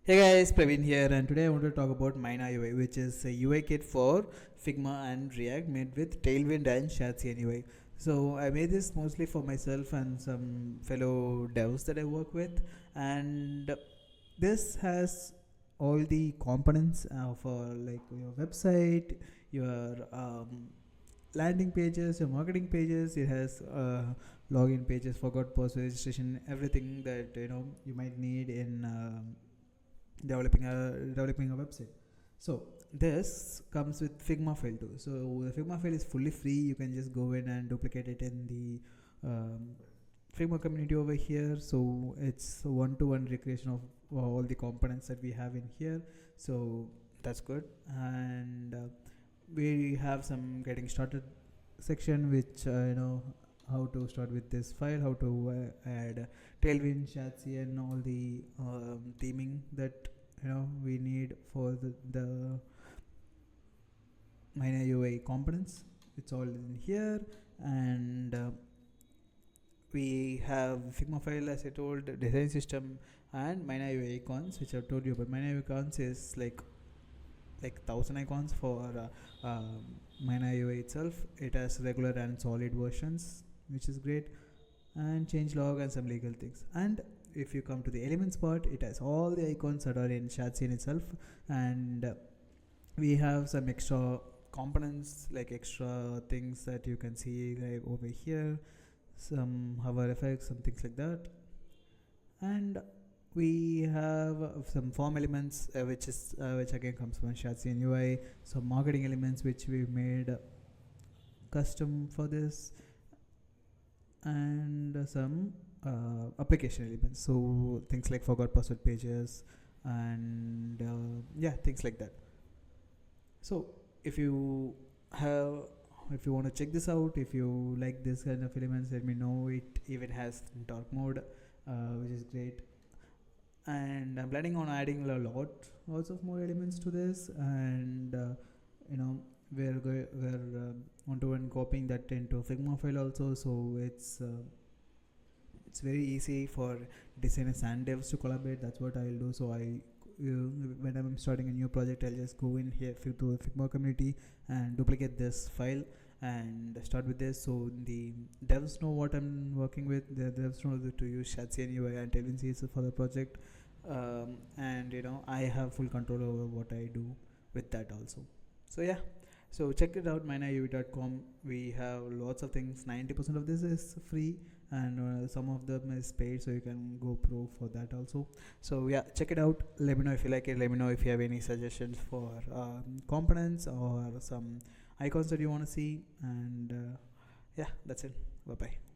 Hey guys, Praveen here, and today I want to talk about MynaUI, which is a UI kit for Figma and React made with Tailwind and shadcn UI. So I made this mostly for myself and some fellow devs that I work with, and this has all the components for like your website, your landing pages, your marketing pages. It has login pages, forgot password registration, everything that you might need in developing a website. So this comes with Figma file too. So the Figma file is fully free. You can just go in and duplicate it in the Figma community over here. So it's a one-to-one recreation of all the components that we have in here. So that's good. And we have some getting started section, which how to start with this file, how to add Tailwind, shadcn, all the theming that we need for the MynaUI components. It's all in here, and we have Figma file, as I told, design system, and MynaUI icons, which I've told you about. MynaUI icons is like 1000 icons for MynaUI itself. It has regular and solid versions, which is great, and change log and some legal things. And if you come to the elements part, it has all the icons that are in shadcn itself, and we have some extra components, like extra things that you can see like over here, some hover effects, some things like that. And we have some form elements, which again comes from shadcn UI, some marketing elements which we made custom for this, and some application elements, so things like forgot password pages and things like that. So if you want to check this out, if you like this kind of elements, let me know. It even has dark mode, which is great, and I'm planning on adding lots of more elements to this, and we're one-to-one copying that into Figma file also. So it's very easy for designers and devs to collaborate. That's what I'll do. So when I'm starting a new project, I'll just go in here to the Figma community and duplicate this file and start with this. So the devs know what I'm working with. The devs know to use shadcn UI and TailwindCSS for the project, and I have full control over what I do with that also. So yeah, so check it out, MynaUI.com. We have lots of things. 90% of this is free, and some of them is paid, so you can go pro for that also. So yeah, check it out. Let me know if you like it. Let me know if you have any suggestions for components or some icons that you want to see. And yeah, that's it. Bye bye.